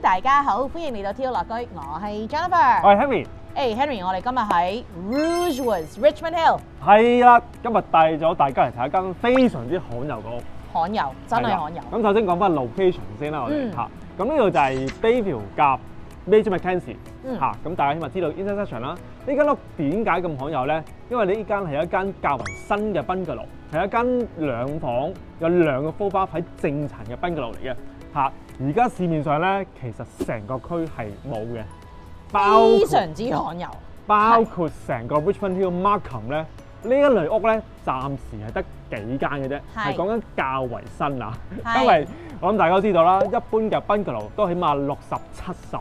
大家好，歡迎嚟到天樂居，我係 Jennifer， 我係 Henry。Henry， 我哋今日喺 Rouge Woods Richmond Hill。係啦，今日帶咗大家嚟睇一間非常之罕有嘅屋。罕有，真係罕有。咁首先講翻 location 先啦，我哋嚇。咁呢度就係 Bayview 夾 Major Mackenzie 嚇。咁大家起碼知道 intersection 啦。呢間屋點解咁罕有咧？因為呢間係一間較為新嘅 bungalow， 係一間兩房有兩個 full bath 喺正層嘅 bungalow 嚟嘅嚇。而家市面上咧，其實成個區係冇嘅。非常之罕有，包括成個 Richmond Hill Markham 咧，呢一類屋咧，暫時係得幾間嘅啫，係講緊較為新啊。因為我諗大家都知道啦，一般嘅 bungalow 都起碼60、70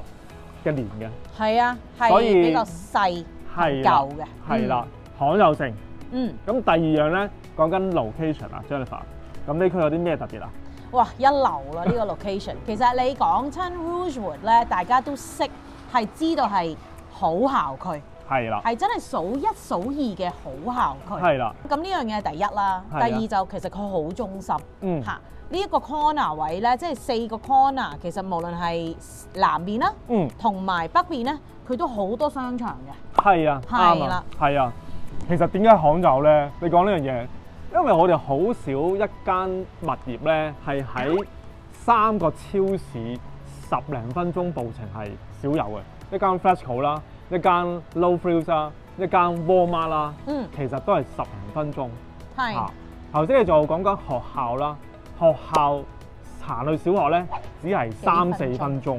嘅年嘅，係啊，所以比較細係舊嘅，係啦，罕有性。咁第二樣咧，講緊 location 啊 ，Jennifer， 咁呢區有啲咩特別啊？哇，一流啦呢個 location。其實你講親 Rouge Wood 咧，大家都識。係知道係好校區，係啦，係真係數一數二嘅好校區，係啦。咁呢樣嘢係第一啦，第二就其實佢好中心，嚇呢一個 corner 位咧，即係4個 corner，其實無論係南邊啦，同埋北邊咧，佢都好多商場嘅，係啊，啱啦，係啊。其實點解罕有咧？你講呢樣嘢，因為我哋好少一間物業咧係喺3個超市10零分鐘步程係少有嘅，一間 Fresco 啦，一間 Low Frills 啦，一間 Walmart 啦，其實都係10零分鐘。係。頭先你就講緊學校啦，學校行去小學咧，只係3、4分鐘。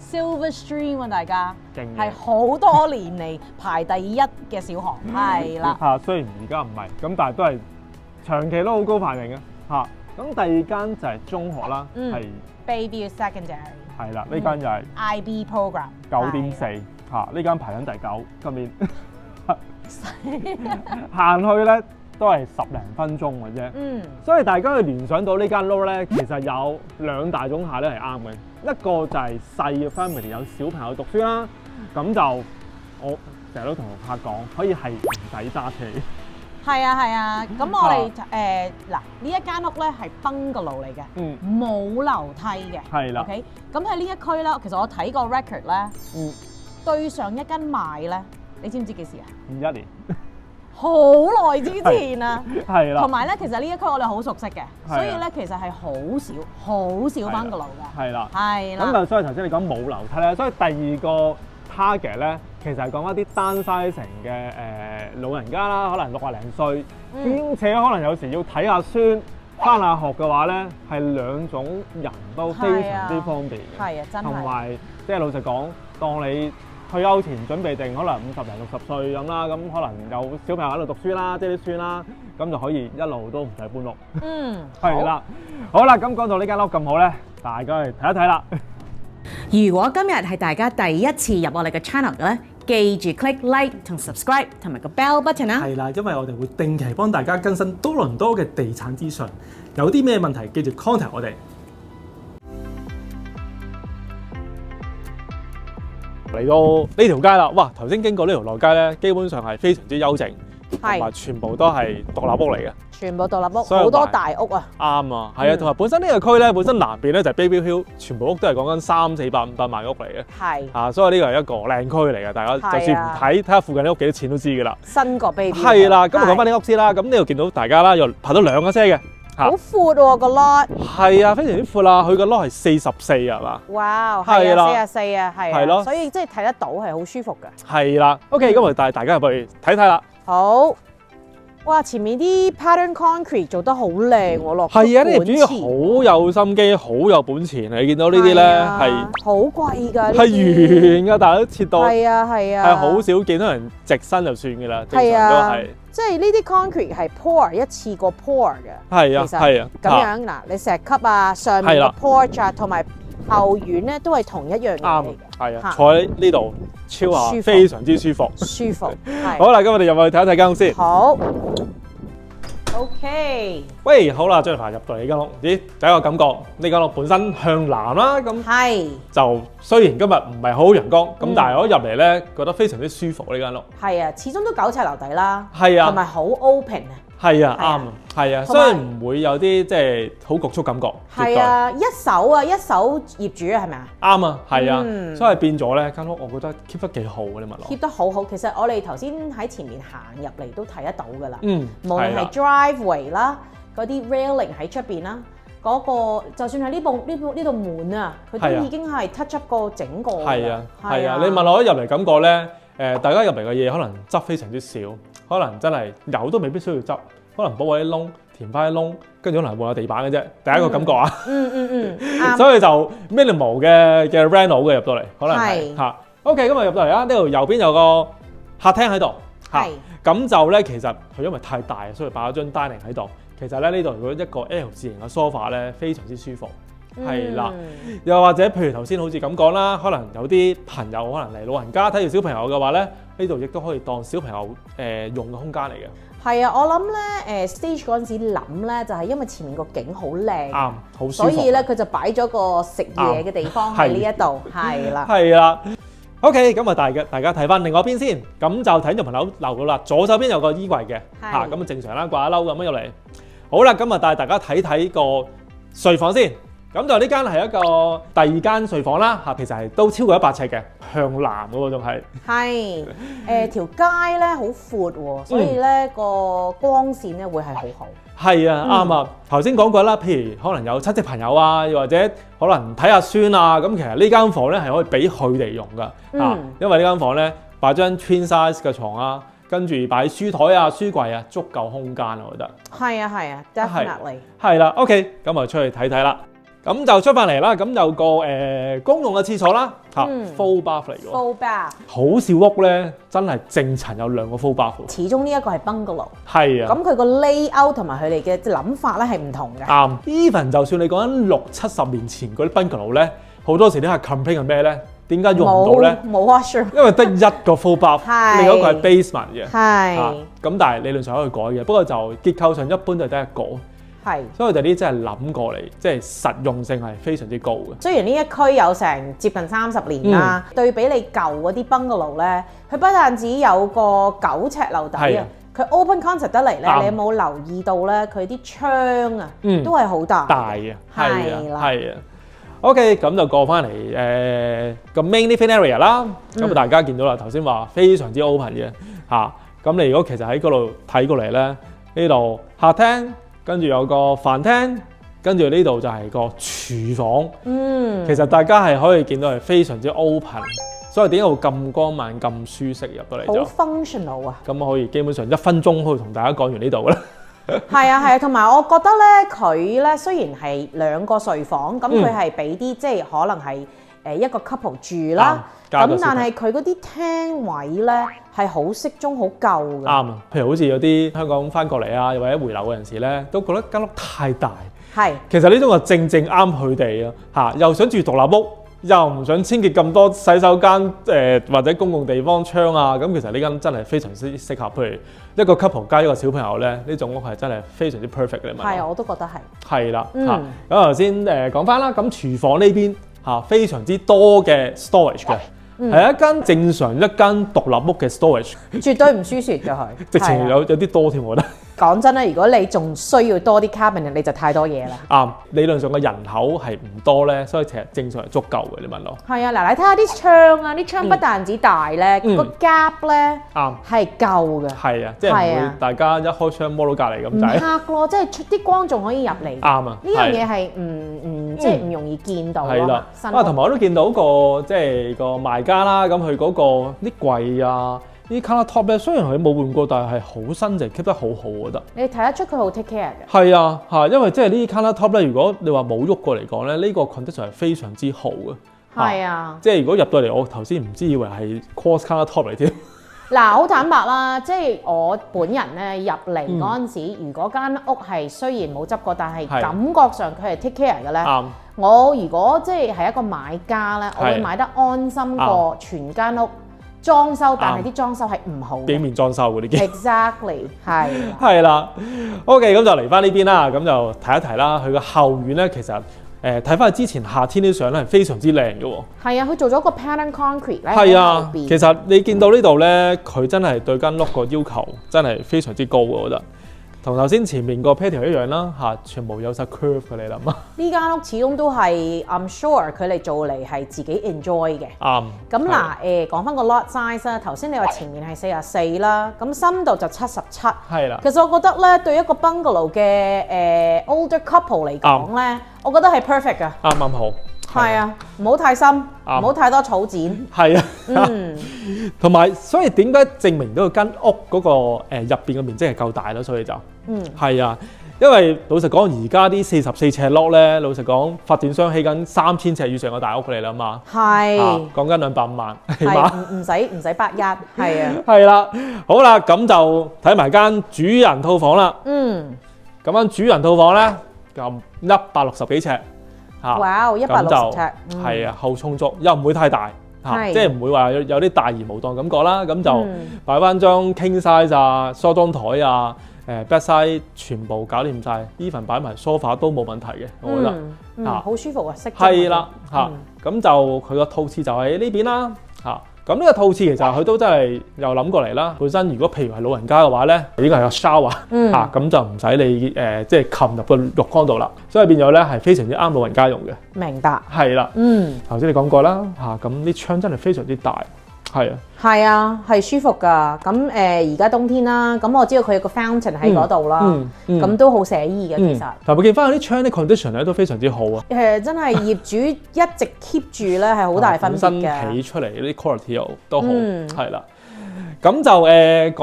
Silver Stream 啊，大家係好多年嚟排第一嘅小學，係啦。嚇，雖然而家唔係，咁但係都係長期都好高排名嘅。嚇，咁第二間就係中學啦，係 Bayview Secondary。係啦，呢間就係 IB Program 9.4嚇，呢間排緊第9，今年行去咧都係10零分鐘嘅啫。所以大家去聯想到呢間屋咧，其實有2大種下咧係啱嘅。一個就係細嘅 family 有小朋友讀書啦，咁就我成日都同客講，可以係唔使揸車。係啊係啊，咁我哋嗱呢一間屋咧係 bungalow 嚟嘅，冇樓梯嘅，係啦。OK， 咁喺呢一區咧，其實我睇過 record 咧，對上一間賣咧，你知唔知幾時啊？21年，好耐之前啊，係啦。同埋咧，其實呢一區我哋好熟悉嘅，所以咧其實係好少 bungalow 嘅，係啦，係啦。咁但所以頭先你講冇樓梯咧，所以第二個 target 咧，其實係講一啲單sizing嘅老人家啦，可能60零歲，兼且可能有時要睇下孫、返下學嘅話咧，係兩種人都非常之方便嘅。係啊，真係。同埋即係老實講，當你退休前準備定可能50零60歲咁啦，咁可能有小朋友喺度讀書啦，即係啲孫啦，咁就可以一路都唔使搬屋。係啦，好啦，咁講到呢間屋咁好咧，大家去睇一睇啦。如果今日係大家第一次入我哋嘅 channel 嘅咧，記住 click like 同 subscribe 同埋個 bell button 啊！係啦，因為我哋會定期幫大家更新多倫多嘅地產資訊，有啲咩問題記住 contact 我哋。嚟到呢條街啦，哇！頭先經過呢條內街咧，基本上係非常之幽靜，同埋全部都係獨立屋嚟嘅。全部獨立屋，好多大屋啊！啱啊，係啊，同埋本身呢個區咧，本身南邊咧就係 Bayview Hill，全部屋都係講緊300、400、500萬屋嚟嘅。係啊，所以呢個係一個靚區嚟嘅，大家就算唔睇，睇下附近啲屋幾多錢都知㗎啦。新個 Bayview 係啦，咁我講翻啲屋先啦。咁呢度見到大家啦，又排到2架車嘅。好闊喎個 lot。係啊，非常之闊啦，佢個 lot 係44係嘛？哇，係啊，44啊，係。係咯，所以即係睇得到係好舒服嘅。係啦 ，OK， 咁我哋帶大家入去睇睇啦。好。哇！前面啲 pattern concrete 做得好靚喎，落係啊！呢啲主要好有心機，好有本錢啊！你見到呢啲咧係好貴㗎，係圓㗎，但係都切到係啊係啊，係好少見到人直身就算㗎啦，正常都係。即係呢啲 concrete 係 pour 一次過 pour 嘅，係啊係啊。咁樣嗱，你石級啊，上面個 porch 啊，同埋後院咧都係同一樣嘢嚟嘅。係啊，坐喺呢度超下，非常之舒服。舒服。好啦，咁我哋入去睇一睇間屋先。好。OK。喂，好啦，Jennifer入到嚟呢間屋，咦，第一個感覺呢間屋本身向南啦，咁係就雖然今日唔係好陽光，咁但係我入嚟咧覺得非常之舒服呢間屋。係啊，始終都9尺樓底啦。係啊，同埋好 open 啊。係啊，啱啊，係啊，所以唔會有啲即係好局促感覺。係啊，一手業主係咪啊？啱啊，係啊，所以變咗咧間屋，我覺得 keep 得幾好啊！你問我 keep 得好好，其實我哋頭先喺前面行入嚟都睇得到㗎啦。無論係 driveway 啦，嗰啲 railing 喺出邊啦，嗰個就算係呢度門啊，佢都已經係 touch up 過整個。係啊，係啊，你問我入嚟感覺咧，大家入嚟嘅嘢可能執非常之少。可能真係有都未必需要執，可能補位啲窿，填翻啲窿，跟住可能換下地板嘅啫。第一個感覺啊，所以就 minimal 嘅 rental 嘅入到嚟，可能係嚇。OK， 咁啊入到嚟啦，呢度右邊有個客廳喺度嚇，咁就咧其實佢因為太大，所以擺咗張 dining 喺度。其實咧呢度如果一個 L 字型嘅 sofa 咧，非常之舒服。係啦，又或者譬如頭先好似咁講啦，可能有啲朋友可能嚟老人家睇住小朋友嘅話咧，呢度亦都可以當小朋友用嘅空間嚟嘅。係啊，我諗咧stage 嗰陣時諗咧，就係因為前面個景好靚，啱，好舒服，所以咧佢就擺咗個食嘢嘅地方喺呢一度，係啦。係啦。OK， 咁啊大家睇翻另外一邊先，咁就睇咗層樓到啦。左手邊有個衣櫃嘅，嚇咁啊正常啦，掛一褸咁樣入嚟。好啦，咁啊帶大家睇睇個睡房先。咁就呢間係一個第二間睡房啦，嚇，其實係都超過100尺嘅，向南嗰個仲係。係，條街咧好闊喎，所以咧個光線咧會係好好。係啊，啱啊。頭先講過啦，譬如可能有親戚朋友啊，又或者可能睇下孫啊，咁其實呢間房咧係可以俾佢哋用噶，嚇，因為呢間房咧擺張 twin size 嘅床啊，跟住擺書台啊、書櫃啊，足夠空間我覺得。係啊 ，definitely。係啦 ，OK， 咁啊出去睇睇啦。咁就出翻嚟啦，咁有個公用嘅廁所啦，嚇 full bath 嚟嘅喎。full bath。好少屋咧，真係正層有2個 full bath。始終呢一個係 bungalow。係啊。咁佢個 layout 同埋佢哋嘅諗法咧係唔同嘅。啱。Even 就算你講緊60-70年前嗰啲 bungalow 咧，好多時啲係 complain 係咩咧？點解用唔到咧？冇 washroom。因為得一個 full bath，另一個係 basement 嘅。係。咁但係理論上可以改嘅，不過就結構上一般就得一個。係，所以佢哋啲真係諗過嚟，即係實用性係非常之高嘅。雖然呢一區有成接近30年啦，對比你舊嗰啲 bungalow 咧，佢不但止有個9尺樓底啊，佢 open concept 得嚟咧，你有冇留意到咧？佢啲窗啊，都係好大。大嘅，係啦，係啊。OK， 咁就過翻嚟個 main living area 啦。咁大家見到啦，頭先話非常之 open 嘅嚇。咁你如果其實喺嗰度睇過嚟咧，呢度客廳。跟住有個飯廳，跟住呢度就係個廚房。其實大家係可以見到係非常之 open， 所以點解會咁光猛、咁舒適入到嚟就？好 functional 啊！咁可以基本上1分鐘可以同大家講完呢度啦。係啊，同埋我覺得咧，佢咧雖然係2個睡房，咁佢係俾啲即係可能係一個 couple 住啦。咁但係佢嗰啲廳位咧係好適中、好夠嘅。啱啊！譬如好似有啲香港翻過嚟啊，又或者回流嘅人士咧，都覺得間屋太大。係。其實呢種就正啱佢哋啊！嚇，又想住獨立屋，又唔想清潔咁多洗手間或者公共地方窗啊。咁其實呢間真係非常之適合。譬如一個 couple 加一個小朋友咧，呢種屋係真係非常之 perfect 嘅。係啊，我都覺得係。係啦。咁頭先講翻啦，咁廚房呢邊非常之多嘅 storage 嘅。係一間正常一間獨立屋嘅 storage， 絕對唔輸蝕嘅佢，直情有啲多添，我覺得。講真啦，如果你仲需要多啲 cabinet， 你就太多嘢啦。理論上嘅人口係唔多咧，所以其實正常係足夠嘅。你問我。係啊，嗱，你睇下啲窗啊，啲窗不但止大咧，個 gap 咧係夠嘅。係啊，即係唔會大家一開窗摸到隔離咁滯。唔黑咯，即係出啲光仲可以入嚟。啱啊，呢樣嘢係即係唔容易見到咯。係啦，同埋我都見到個即係個賣家啦，咁佢嗰個啲櫃啊。啲 countertop 咧，雖然佢冇換過，但係好新淨 keep 得好好，我覺得。你睇得出佢好 take care 嘅。係啊，因為即係呢啲 countertop 咧，如果你話冇喐過嚟講咧，呢個 condition 係非常之好嘅。係啊。即係如果入到嚟，我頭先唔知以為係 quartz countertop 嚟添。嗱，好坦白啦，即係我本人咧入嚟嗰陣時，如果間屋係雖然冇執過，但係感覺上佢係 take care 嘅咧。我如果即係一個買家咧，我會買得安心過全間屋。裝修，但係啲裝修係唔好嘅。表面裝修嗰啲嘅。Exactly， 係。係啦。OK，咁就嚟翻呢邊啦，咁就提一提啦。佢個後院咧，其實睇翻之前夏天啲相咧係非常之靚嘅喎。係啊，佢做咗個 pattern concrete 咧。係啊，其實你見到呢度咧，佢真係對間屋個要求真係非常之高嘅，我覺得。同頭先前面個 patio 一樣啦，嚇，全部有晒 curve 嘅，你諗啊？呢間屋始終都係 I'm sure 佢哋做嚟係自己 enjoy 嘅。啱。咁嗱講翻個 lot size 啦，頭先你話前面係44啦，咁深度就77。係啦。其實我覺得咧，對一個 bungalow 嘅older couple 嚟講咧，我覺得係 perfect 㗎。啱好。係啊，唔好太深，唔好太多草剪。係啊，同埋所以點解證明到間屋嗰個入邊嘅面積係夠大咯？所以就係啊，因為老實講，而家啲44尺 lot 咧，老實講，發展商起緊3000尺以上嘅大屋嚟啦嘛。係講緊250萬，起碼唔使百一。係啊，係啦，好啦，咁就睇埋間主人套房啦。咁間主人套房咧，咁160幾尺。哇！160尺，係啊，後充足，又唔會太大嚇，即係唔會話有啲大而無當感覺啦。咁就擺翻張 king size 啊、梳妝台啊、bed side 全部搞掂晒 even 擺埋 sofa 都冇問題嘅，我覺得嚇好舒服啊，適中。係啦嚇，咁就佢個套廁就喺呢邊啦嚇。咁呢個套廁其實佢都真係有諗過嚟啦。本身如果譬如係老人家嘅話咧，應該係有 shower 嚇，咁就唔使你即係擒入個浴缸度啦。所以變咗咧係非常之啱老人家用嘅。明白。係啦。頭先你講過啦嚇，咁啲窗真係非常之大。係啊。係啊，係舒服㗎。咁而家冬天啦，咁我知道佢有個 fountain 喺嗰度啦，咁都好寫意嘅其實。同埋見翻嗰啲窗啲 condition 咧都非常之好啊。真係業主一直 keep 住咧係好大分別嘅。本身起出嚟嗰啲 quality 都好，係啦。咁就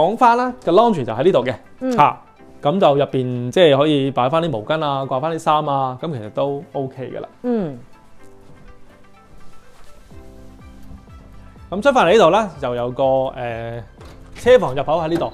講翻啦，個 laundry 就喺呢度嘅嚇。咁就入邊即係可以擺翻啲毛巾啊，掛翻啲衫啊，咁其實都 OK 㗎啦。咁出翻嚟呢度咧，就有個車房入口喺呢度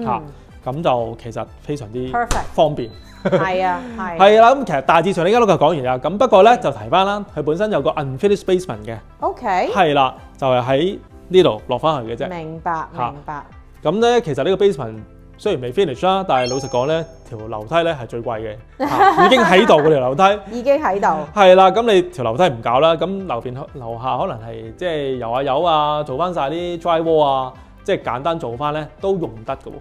嚇，咁就其實非常之方便。係啊，係。係啦，咁其實大致上呢間屋就講完啦。咁不過咧就提翻啦，佢本身有個 unfinished basement 嘅。OK。係啦，就係喺呢度落翻去嘅啫。明白，明白。咁咧，其實呢個 basement雖然未 finish 啦，但係老實講咧，條樓梯咧係最貴嘅，已經喺度嗰條樓梯。已經喺度。係啦，咁你條樓梯唔搞啦，咁樓下可能係即係油下油啊，做翻晒啲 dry wall 啊，即係簡單做翻咧都用得嘅喎。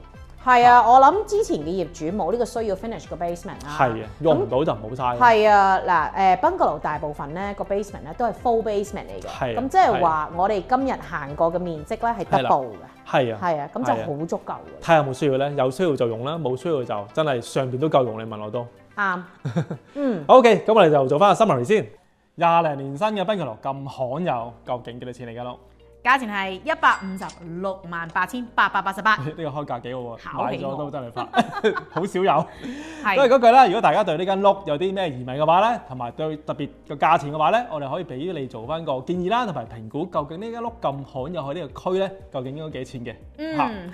係啊，我諗之前嘅業主冇呢個需要 finish 個 basement 啦。係啊，用唔到就唔好嘥。係啊，嗱bungalow 大部分咧個 basement 咧都係 full basement 嚟嘅。係。咁即係話我哋今日行過嘅面積咧係 double 嘅。係啊。係啊，咁就好足夠嘅。睇下有冇需要咧，有需要就用啦，冇需要就真係上邊都夠用。你問我都啱。OK，咁我哋就做翻個 summary 先。20零年新嘅 bungalow 咁罕有，究竟幾多錢嚟㗎咯？價錢係1568888。呢個開價幾好喎，買咗都真係發，好少有。都係嗰句啦，如果大家對呢間屋有啲咩疑問嘅話咧，同埋對特別個價錢嘅話咧，我哋可以俾你做翻個建議啦，同埋評估究竟呢間屋咁罕有喺呢個區咧，究竟應該幾錢嘅？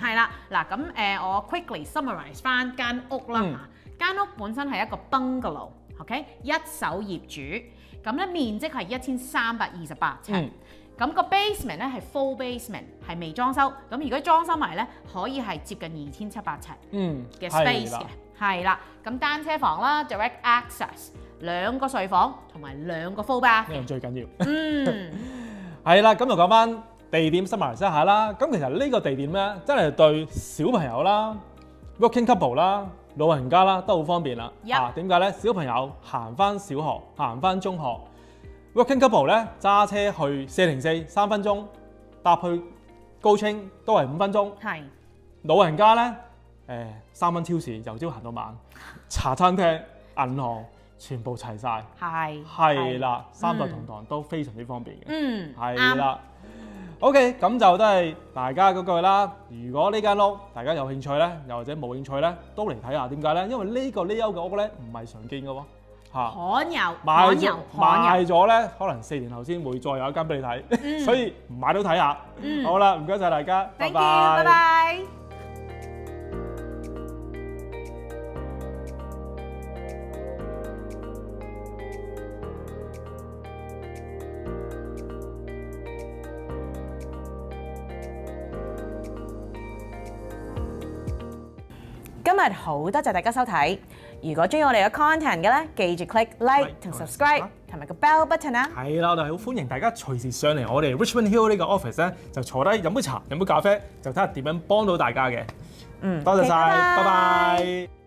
係啦，嗱咁我 quickly summarize 翻間屋啦。間屋本身係一個 bungalow，OK， 一手業主，咁咧面積係1328尺。咁個 basement 咧係 full basement， 係未裝修。咁如果裝修埋咧，可以係接近2700尺嘅 space 嘅。係啦。咁單車房啦 ，direct access， 2個睡房同埋2個 full bath。呢樣最緊要。係啦，咁就講翻地點 summarize 一下啦。咁其實呢個地點咧，真係對小朋友啦、working couple 啦、老人家啦都好方便啦。點解咧？小朋友行翻小學，行翻中學。Working couple 咧揸車去404 3分鐘，搭去高清都係5分鐘。係老人家咧3蚊超市由朝行到晚，茶餐廳、銀行全部齊晒。係啦，三代同堂都非常之方便嘅。係啦。OK， 咁就都係大家嗰句啦。如果呢間屋大家有興趣咧，又或者冇興趣咧，都嚟睇下。點解咧？因為呢個 layout 嘅屋咧唔係常見嘅喎。罕有，賣咗咧，可能4年後先會再有一間俾你睇，所以唔買都睇下。好啦，唔該晒大家，拜拜。拜拜。今日好多謝大家收睇。如果中意我哋嘅 content 嘅咧，記住 click like 同 subscribe 同埋個 bell button 啊！係啦，我哋好歡迎大家隨時上嚟我哋 Richmond Hill 呢個 office 咧，就坐低飲杯茶、飲杯咖啡，就睇下點樣幫到大家嘅。多謝晒，拜拜。